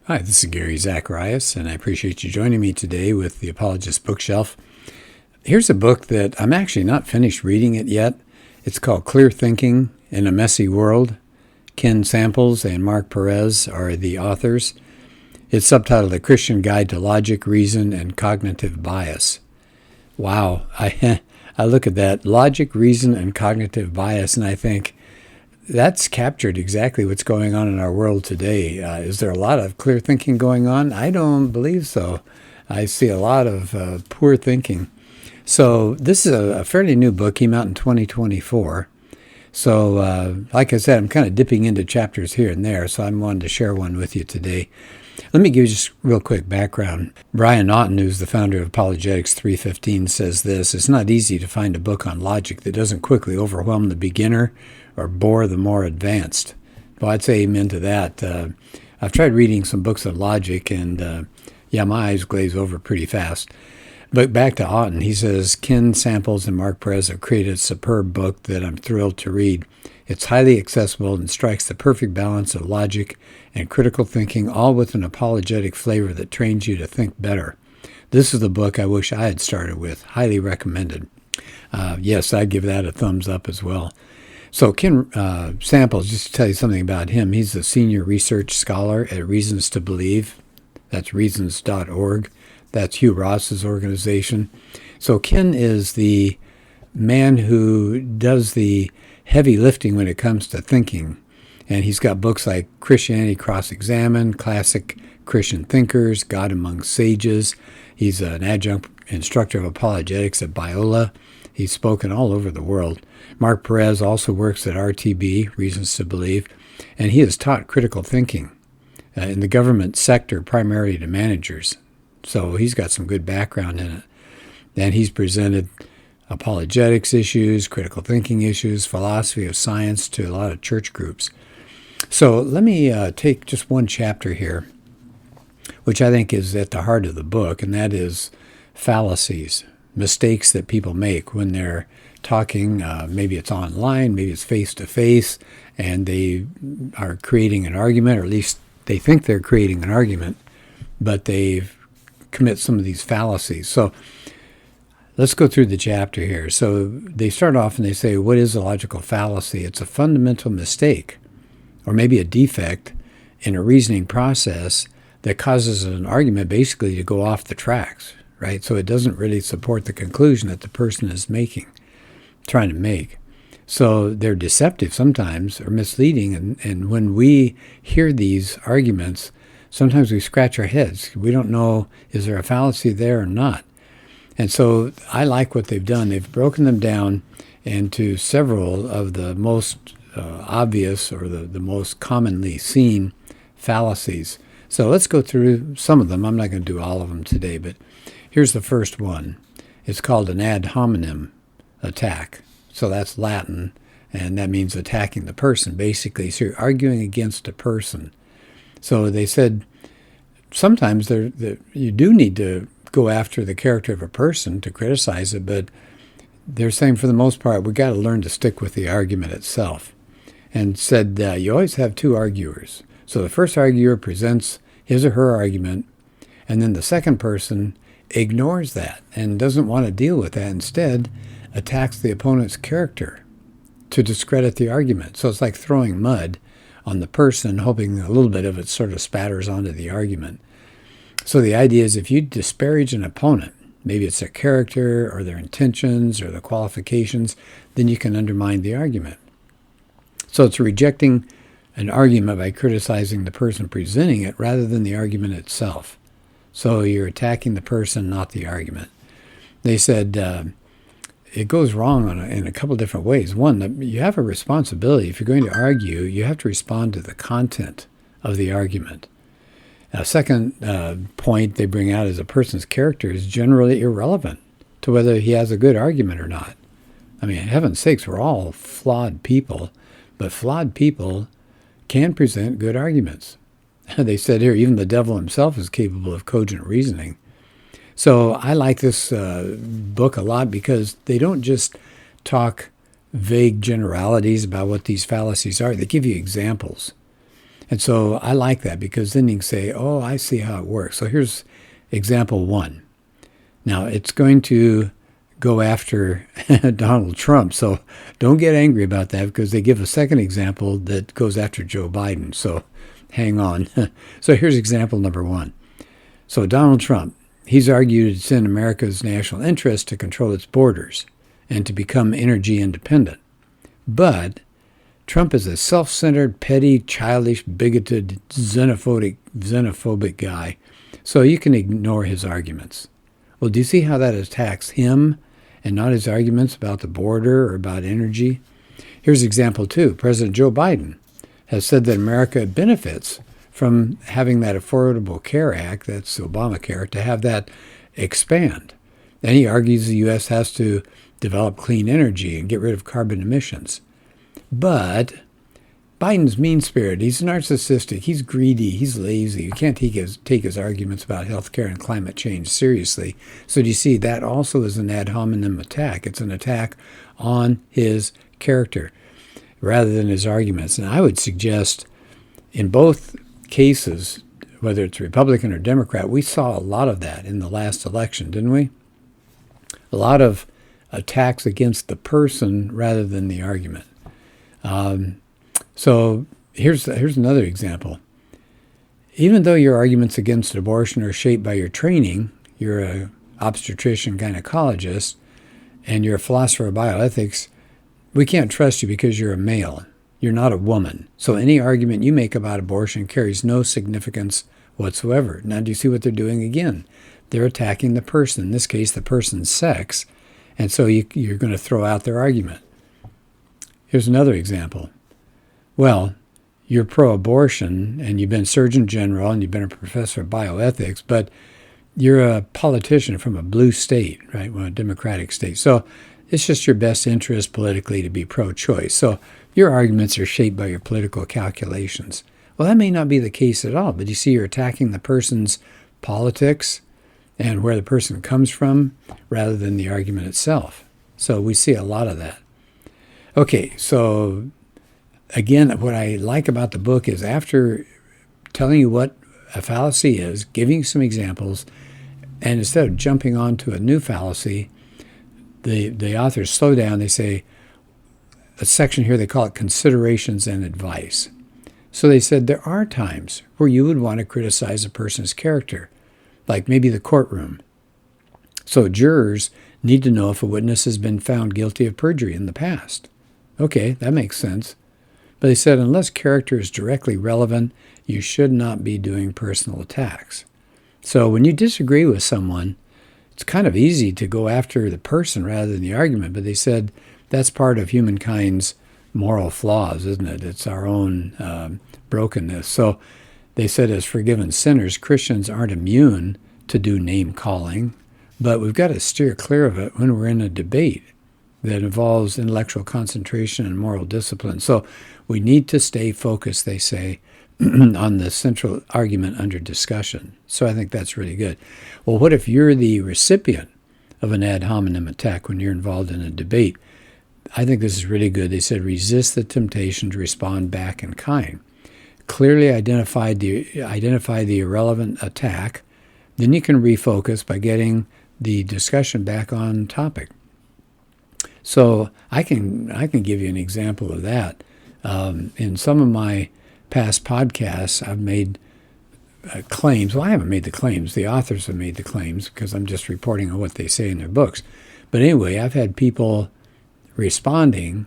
Hi, this is Gary Zacharias, and I appreciate you joining me today with the Apologist bookshelf. Here's a book that I'm actually not finished reading it yet. It's called Clear Thinking in a Messy World. Ken Samples and Mark Perez are the authors. It's subtitled A Christian Guide to Logic, Reason, and Cognitive Bias. Wow, I look at that, logic, reason, and cognitive bias, and I think, that's captured exactly what's going on in our world today. Is there a lot of clear thinking going on? I don't believe so. I see a lot of poor thinking. So this is a fairly new book, came out in 2024. So like I said, I'm kind of dipping into chapters here and there, so I wanted to share one with you today. Let me give you just real quick background. Brian Naughton, who's the founder of Apologetics 315, says this: it's not easy to find a book on logic that doesn't quickly overwhelm the beginner or bore the more advanced. Well, I'd say amen to that. I've tried reading some books on logic, and my eyes glaze over pretty fast. But back to Naughton, he says, Ken Samples and Mark Perez have created a superb book that I'm thrilled to read. It's highly accessible and strikes the perfect balance of logic and critical thinking, all with an apologetic flavor that trains you to think better. This is the book I wish I had started with. Highly recommended. Yes, I'd give that a thumbs up as well. So Ken Samples, just to tell you something about him, he's a senior research scholar at Reasons to Believe. That's reasons.org. That's Hugh Ross's organization. So Ken is the man who does the heavy lifting when it comes to thinking. And he's got books like Christianity Cross-Examined, Classic Christian Thinkers, God Among Sages. He's an adjunct instructor of apologetics at Biola. He's spoken all over the world. Mark Perez also works at RTB, Reasons to Believe, and he has taught critical thinking in the government sector, primarily to managers. So he's got some good background in it. And he's presented apologetics issues, critical thinking issues, philosophy of science to a lot of church groups. So let me take just one chapter here, which I think is at the heart of the book, and that is fallacies, mistakes that people make when they're talking. Maybe it's online, maybe it's face-to-face, and they are creating an argument, or at least they think they're creating an argument, but they commit some of these fallacies. So let's go through the chapter here. So they start off and they say, what is a logical fallacy? It's a fundamental mistake, or maybe a defect in a reasoning process that causes an argument basically to go off the tracks, right? So it doesn't really support the conclusion that the person is trying to make. So they're deceptive sometimes, or misleading, and when we hear these arguments, sometimes we scratch our heads. We don't know, is there a fallacy there or not? And so I like what they've done. They've broken them down into several of the most obvious, or the most commonly seen fallacies. So let's go through some of them. I'm not going to do all of them today, but here's the first one. It's called an ad hominem attack. So that's Latin, and that means attacking the person, basically. So you're arguing against a person. So they said sometimes you do need to go after the character of a person to criticize it, but they're saying for the most part, we've got to learn to stick with the argument itself. And said you always have two arguers. So the first arguer presents his or her argument, and then the second person ignores that and doesn't want to deal with that. Instead, attacks the opponent's character to discredit the argument. So it's like throwing mud on the person, hoping a little bit of it sort of spatters onto the argument. So the idea is if you disparage an opponent, maybe it's their character or their intentions or the qualifications, then you can undermine the argument. So it's rejecting an argument by criticizing the person presenting it rather than the argument itself. So you're attacking the person, not the argument. They said it goes wrong in a couple different ways. One, you have a responsibility. If you're going to argue, you have to respond to the content of the argument. A second point they bring out is a person's character is generally irrelevant to whether he has a good argument or not. I mean, heaven's sakes, we're all flawed people, but flawed people can present good arguments. They said here, even the devil himself is capable of cogent reasoning. So I like this book a lot because they don't just talk vague generalities about what these fallacies are. They give you examples. And so I like that because then you can say, oh, I see how it works. So here's example one. Now, it's going to go after Donald Trump, so don't get angry about that because they give a second example that goes after Joe Biden. So hang on. So here's example number one. So Donald Trump, he's argued it's in America's national interest to control its borders and to become energy independent. But Trump is a self-centered, petty, childish, bigoted, xenophobic guy, so you can ignore his arguments. Well, do you see how that attacks him and not his arguments about the border or about energy? Here's example two. President Joe Biden has said that America benefits from having that Affordable Care Act, that's Obamacare, to have that expand. And he argues the U.S. has to develop clean energy and get rid of carbon emissions. But Biden's mean-spirited. He's narcissistic. He's greedy. He's lazy. You can't take his arguments about health care and climate change seriously. So do you see, that also is an ad hominem attack. It's an attack on his character rather than his arguments. And I would suggest in both cases, whether it's Republican or Democrat, we saw a lot of that in the last election, didn't we? A lot of attacks against the person rather than the argument. So here's another example. Even though your arguments against abortion are shaped by your training, you're an obstetrician gynecologist, and you're a philosopher of bioethics, we can't trust you because you're a male. You're not a woman. So any argument you make about abortion carries no significance whatsoever. Now, do you see what they're doing again? They're attacking the person, in this case, the person's sex, and so you're going to throw out their argument. Here's another example. Well, you're pro-abortion, and you've been Surgeon General, and you've been a professor of bioethics, but you're a politician from a blue state, right? Well, a Democratic state. So it's just your best interest politically to be pro-choice. So your arguments are shaped by your political calculations. Well, that may not be the case at all, but you see, you're attacking the person's politics and where the person comes from rather than the argument itself. So we see a lot of that. Okay, so again, what I like about the book is after telling you what a fallacy is, giving some examples, and instead of jumping onto a new fallacy, the authors slow down. They say, a section here, they call it considerations and advice. So they said there are times where you would want to criticize a person's character, like maybe the courtroom. So jurors need to know if a witness has been found guilty of perjury in the past. Okay, that makes sense. But they said unless character is directly relevant, you should not be doing personal attacks. So when you disagree with someone, it's kind of easy to go after the person rather than the argument. But they said that's part of humankind's moral flaws, isn't it? It's our own brokenness. So they said as forgiven sinners, Christians aren't immune to do name-calling, but we've got to steer clear of it when we're in a debate that involves intellectual concentration and moral discipline. So we need to stay focused, they say, on the central argument under discussion. So I think that's really good. Well, what if you're the recipient of an ad hominem attack when you're involved in a debate? I think this is really good. They said resist the temptation to respond back in kind. Clearly identify the irrelevant attack. Then you can refocus by getting the discussion back on topic. So I can give you an example of that. In some of my past podcasts, I've made claims. Well, I haven't made the claims. The authors have made the claims because I'm just reporting on what they say in their books. But anyway, I've had people responding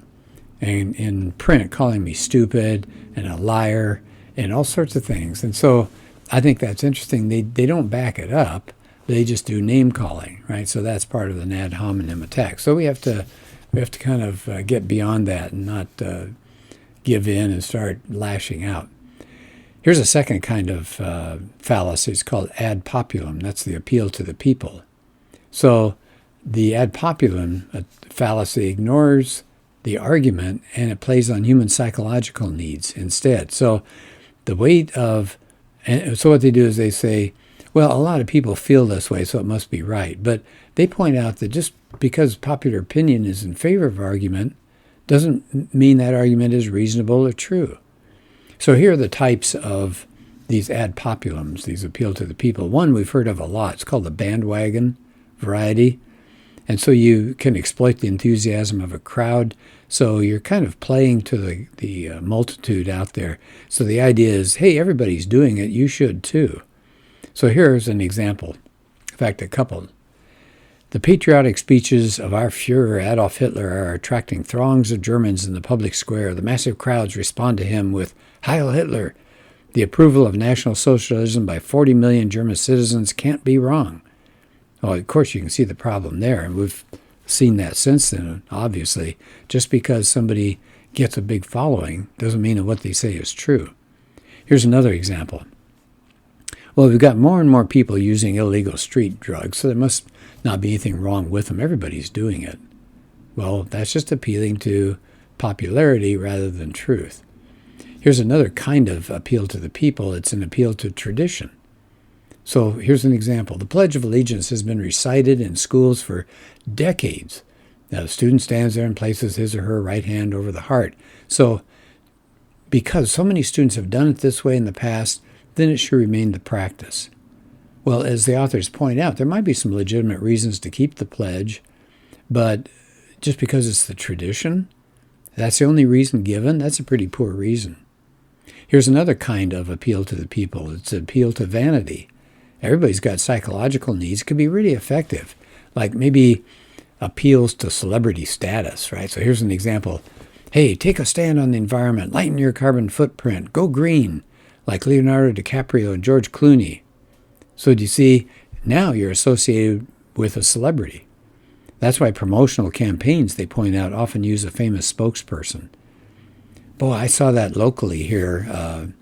and in print calling me stupid and a liar and all sorts of things. And so I think that's interesting. They don't back it up. They just do name calling, right? So that's part of an ad hominem attack. So we have to kind of get beyond that and not give in and start lashing out. Here's a second kind of fallacy. It's called ad populum. That's the appeal to the people. So the ad populum fallacy ignores the argument and it plays on human psychological needs instead. So the weight of, and so what they do is they say, well, a lot of people feel this way, so it must be right. But they point out that just because popular opinion is in favor of argument doesn't mean that argument is reasonable or true. So here are the types of these ad populums, these appeal to the people. One we've heard of a lot. It's called the bandwagon variety. And so you can exploit the enthusiasm of a crowd. So you're kind of playing to the multitude out there. So the idea is, hey, everybody's doing it. You should too. So here's an example. In fact, a couple. The patriotic speeches of our Führer, Adolf Hitler, are attracting throngs of Germans in the public square. The massive crowds respond to him with Heil Hitler. The approval of National Socialism by 40 million German citizens can't be wrong. Well, of course, you can see the problem there, and we've seen that since then, obviously. Just because somebody gets a big following doesn't mean that what they say is true. Here's another example. Well, we've got more and more people using illegal street drugs, so there must not be anything wrong with them. Everybody's doing it. Well, that's just appealing to popularity rather than truth. Here's another kind of appeal to the people. It's an appeal to tradition. So here's an example. The Pledge of Allegiance has been recited in schools for decades. Now, the student stands there and places his or her right hand over the heart. So because so many students have done it this way in the past, then it should remain the practice. Well, as the authors point out, there might be some legitimate reasons to keep the pledge, but just because it's the tradition, that's the only reason given, that's a pretty poor reason. Here's another kind of appeal to the people. It's an appeal to vanity. Everybody's got psychological needs. It could be really effective, like maybe appeals to celebrity status, right? So here's an example. Hey, take a stand on the environment. Lighten your carbon footprint. Go green, like Leonardo DiCaprio and George Clooney. So do you see, now you're associated with a celebrity. That's why promotional campaigns, they point out, often use a famous spokesperson. Boy, I saw that locally here.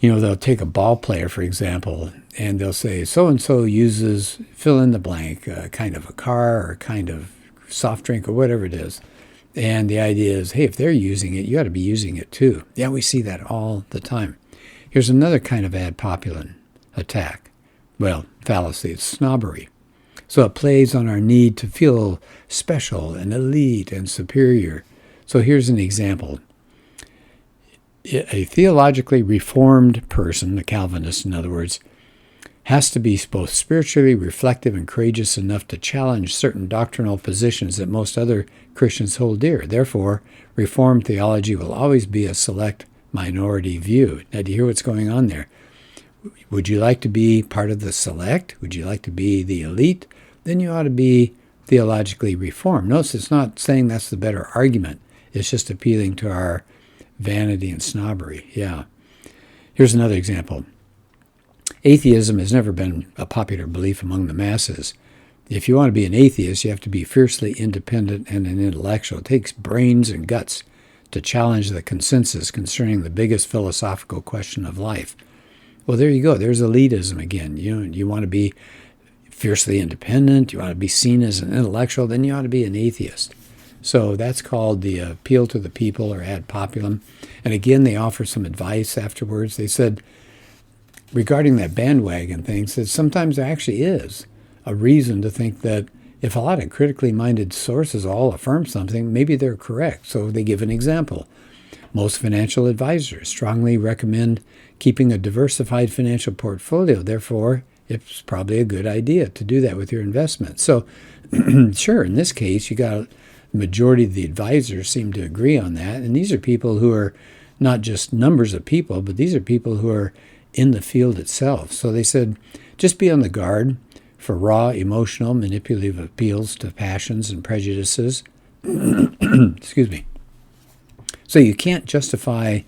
They'll take a ball player, for example, and they'll say, so-and-so uses fill in the blank, kind of a car or kind of soft drink or whatever it is. And the idea is, hey, if they're using it, you ought to be using it too. Yeah, we see that all the time. Here's another kind of ad populum attack. Well, fallacy, it's snobbery. So it plays on our need to feel special and elite and superior. So here's an example. A theologically reformed person, a Calvinist in other words, has to be both spiritually reflective and courageous enough to challenge certain doctrinal positions that most other Christians hold dear. Therefore, Reformed theology will always be a select minority view. Now, do you hear what's going on there? Would you like to be part of the select? Would you like to be the elite? Then you ought to be theologically reformed. Notice it's not saying that's the better argument. It's just appealing to our vanity and snobbery. Yeah. Here's another example. Atheism has never been a popular belief among the masses. If you want to be an atheist, you have to be fiercely independent and an intellectual. It takes brains and guts to challenge the consensus concerning the biggest philosophical question of life. Well, there you go. There's elitism again. You want to be fiercely independent, you want to be seen as an intellectual, then you ought to be an atheist. So that's called the appeal to the people, or ad populum. And again, they offer some advice afterwards. They said, regarding that bandwagon thing, said sometimes there actually is a reason to think that if a lot of critically minded sources all affirm something, maybe they're correct. So they give an example. Most financial advisors strongly recommend keeping a diversified financial portfolio. Therefore, it's probably a good idea to do that with your investments. So, sure, in this case, you got a majority of the advisors seem to agree on that. And these are people who are not just numbers of people, but these are people who are in the field itself. So they said, just be on the guard for raw, emotional, manipulative appeals to passions and prejudices. Excuse me. So you can't justify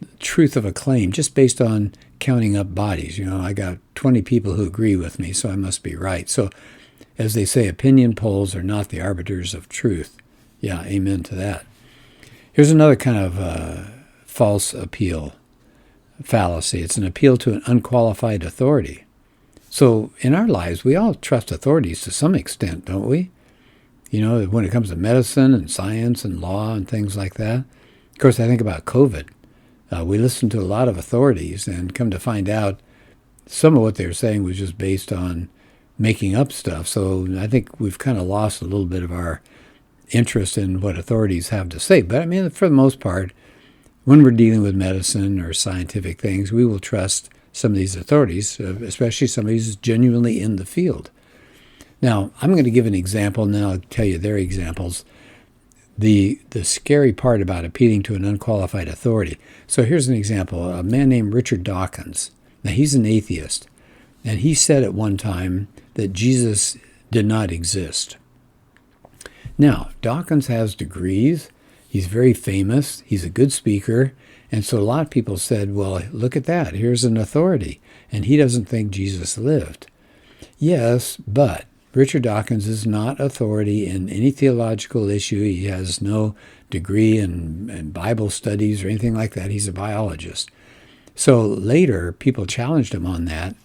the truth of a claim just based on counting up bodies. I got 20 people who agree with me, so I must be right. So, as they say, opinion polls are not the arbiters of truth. Yeah, amen to that. Here's another kind of false appeal, fallacy. It's an appeal to an unqualified authority. So in our lives, we all trust authorities to some extent, don't we? When it comes to medicine and science and law and things like that. Of course, I think about COVID. We listened to a lot of authorities and come to find out some of what they were saying was just based on making up stuff. So I think we've kind of lost a little bit of our interest in what authorities have to say. But I mean, for the most part, When we're dealing with medicine or scientific things, we will trust some of these authorities, especially somebody who's genuinely in the field. Now, I'm going to give an example, and then I'll tell you their examples. The scary part about appealing to an unqualified authority. So here's an example. A man named Richard Dawkins. Now, he's an atheist, and he said at one time that Jesus did not exist. Now, Dawkins has degrees. He's very famous. He's a good speaker. And so a lot of people said, well, look at that. Here's an authority. And he doesn't think Jesus lived. Yes, but Richard Dawkins is not authority in any theological issue. He has no degree in Bible studies or anything like that. He's a biologist. So later, people challenged him on that,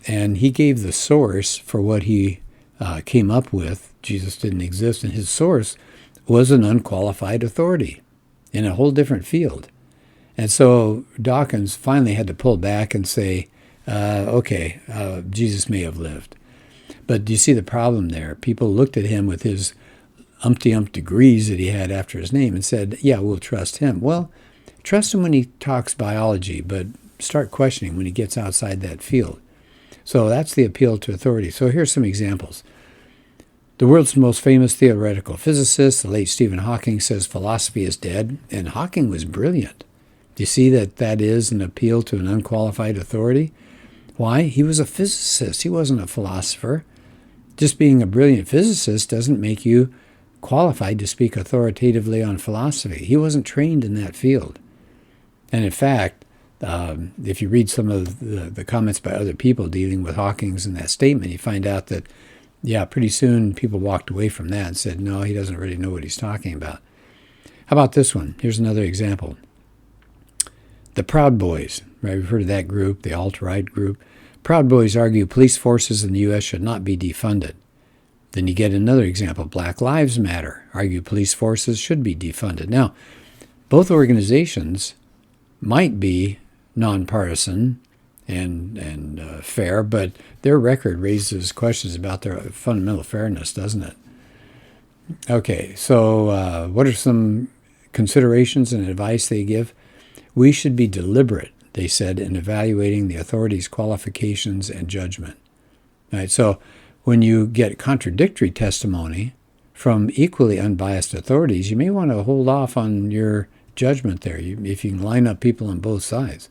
and he gave the source for what he came up with. Jesus didn't exist, and his source was an unqualified authority in a whole different field. And so Dawkins finally had to pull back and say, okay, Jesus may have lived. But do you see the problem there? People looked at him with his umpty-ump degrees that he had after his name and said, yeah, we'll trust him. Well, trust him when he talks biology, but start questioning when he gets outside that field. So that's the appeal to authority. So here's some examples. The world's most famous theoretical physicist, the late Stephen Hawking, says philosophy is dead, and Hawking was brilliant. Do you see that that is an appeal to an unqualified authority? Why? He was a physicist. He wasn't a philosopher. Just being a brilliant physicist doesn't make you qualified to speak authoritatively on philosophy. He wasn't trained in that field. And in fact, if you read some of the comments by other people dealing with Hawking's in that statement, you find out that, yeah, pretty soon people walked away from that and said, no, he doesn't really know what he's talking about. How about this one? Here's another example. The Proud Boys, right? We've heard of that group, the alt-right group. Proud Boys argue police forces in the U.S. should not be defunded. Then you get another example. Black Lives Matter argue police forces should be defunded. Now, both organizations might be nonpartisan and fair, but their record raises questions about their fundamental fairness, doesn't it? Okay, so what are some considerations and advice they give? We should be deliberate, they said, in evaluating the authorities' qualifications and judgment. All right, so when you get contradictory testimony from equally unbiased authorities, you may want to hold off on your judgment there, if you can line up people on both sides.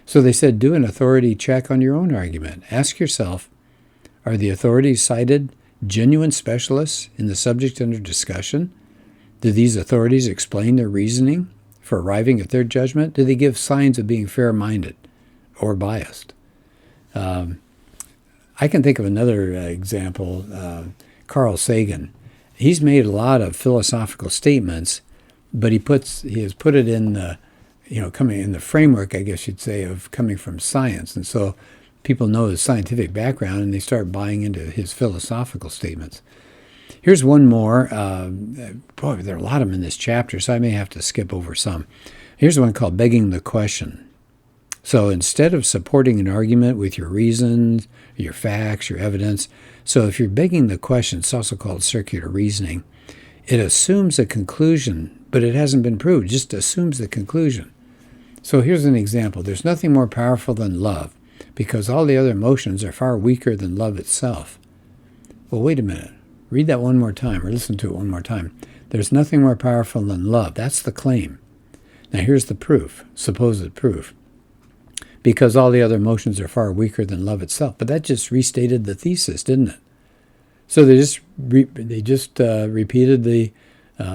So they said, do an authority check on your own argument. Ask yourself, are the authorities cited genuine specialists in the subject under discussion? Do these authorities explain their reasoning for arriving at their judgment? Do they give signs of being fair-minded or biased? I can think of another example, Carl Sagan. He's made a lot of philosophical statements, but he has put it in the, coming in the framework, I guess you'd say, of coming from science. And so people know his scientific background, and they start buying into his philosophical statements. Here's one more. Boy, there are a lot of them in this chapter, so I may have to skip over some. Here's one called Begging the Question. So instead of supporting an argument with your reasons, your facts, your evidence, so if you're begging the question, it's also called circular reasoning, it assumes a conclusion, but it hasn't been proved. It just assumes the conclusion. So here's an example. There's nothing more powerful than love, because all the other emotions are far weaker than love itself. Well, wait a minute. Read that one more time, or listen to it one more time. There's nothing more powerful than love. That's the claim. Now here's the proof, supposed proof. Because all the other emotions are far weaker than love itself. But that just restated the thesis, didn't it? So they just repeated the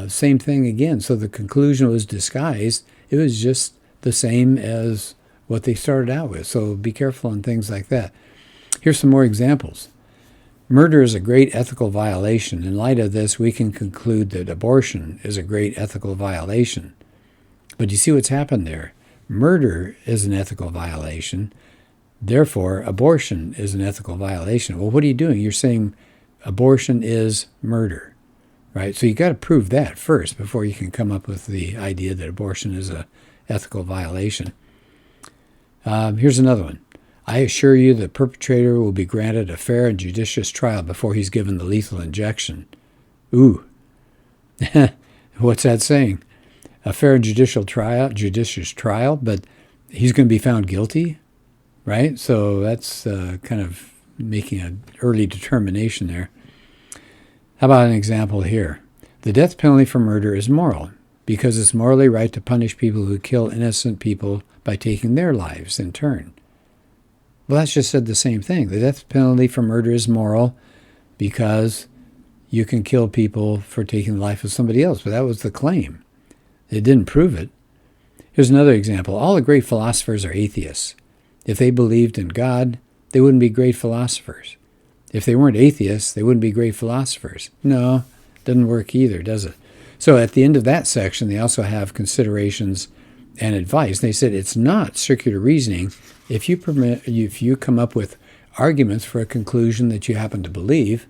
same thing again. So the conclusion was disguised. It was just the same as what they started out with. So be careful on things like that. Here's some more examples. Murder is a great ethical violation. In light of this, we can conclude that abortion is a great ethical violation. But you see what's happened there? Murder is an ethical violation. Therefore, abortion is an ethical violation. Well, what are you doing? You're saying abortion is murder, right? So you got to prove that first before you can come up with the idea that abortion is an ethical violation. Here's another one. I assure you the perpetrator will be granted a fair and judicious trial before he's given the lethal injection. Ooh. What's that saying? a fair and judicious trial, but he's going to be found guilty, right? So that's kind of making an early determination there. How about an example here? The death penalty for murder is moral because it's morally right to punish people who kill innocent people by taking their lives in turn. Well, that's just said the same thing. The death penalty for murder is moral because you can kill people for taking the life of somebody else, but that was the claim. It didn't prove it. Here's another example. All the great philosophers are atheists. If they believed in God, they wouldn't be great philosophers. If they weren't atheists, they wouldn't be great philosophers. No, doesn't work either, does it? So at the end of that section, they also have considerations and advice. They said it's not circular reasoning if you come up with arguments for a conclusion that you happen to believe.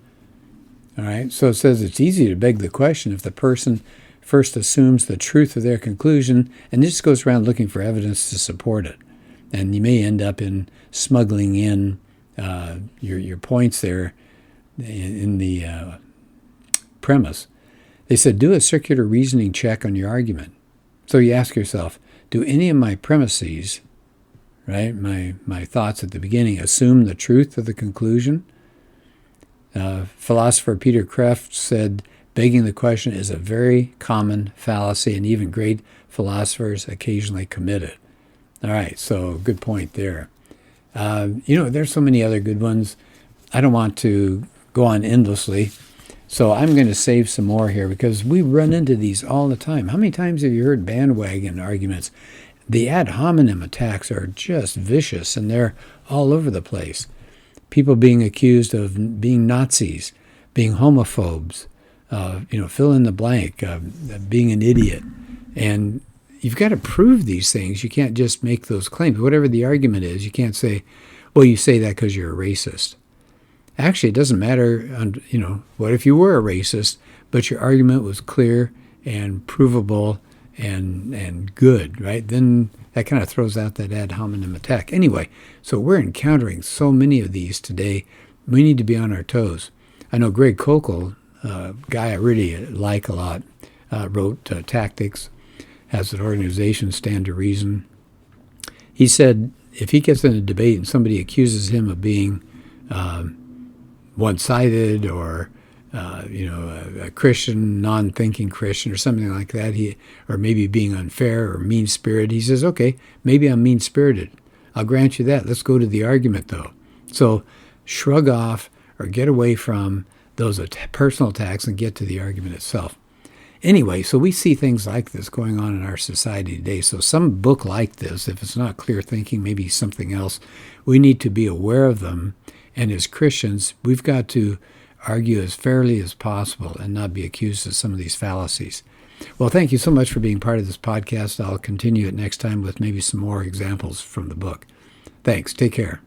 All right. So it says it's easy to beg the question if the person first assumes the truth of their conclusion and just goes around looking for evidence to support it. And you may end up in smuggling in your points there in the premise. They said, do a circular reasoning check on your argument. So you ask yourself, do any of my premises, right, my thoughts at the beginning, assume the truth of the conclusion? Philosopher Peter Kreeft said, begging the question is a very common fallacy, and even great philosophers occasionally commit it. All right, so good point there. There's so many other good ones. I don't want to go on endlessly, so I'm going to save some more here because we run into these all the time. How many times have you heard bandwagon arguments? The ad hominem attacks are just vicious, and they're all over the place. People being accused of being Nazis, being homophobes, fill in the blank, being an idiot. And you've got to prove these things. You can't just make those claims. Whatever the argument is, you can't say, well, you say that because you're a racist. Actually, it doesn't matter, what if you were a racist, but your argument was clear and provable and good, right? Then that kind of throws out that ad hominem attack. Anyway, so we're encountering so many of these today. We need to be on our toes. I know Greg Koukl, a guy I really like a lot, wrote Tactics, has an organization, Stand to Reason. He said if he gets in a debate and somebody accuses him of being one-sided or a Christian, non-thinking Christian or something like that, or maybe being unfair or mean-spirited, he says, okay, maybe I'm mean-spirited. I'll grant you that. Let's go to the argument, though. So shrug off or get away from those personal attacks and get to the argument itself. Anyway, so we see things like this going on in our society today. So some book like this, if it's not clear thinking, maybe something else, we need to be aware of them. And as Christians, we've got to argue as fairly as possible and not be accused of some of these fallacies. Well, thank you so much for being part of this podcast. I'll continue it next time with maybe some more examples from the book. Thanks. Take care.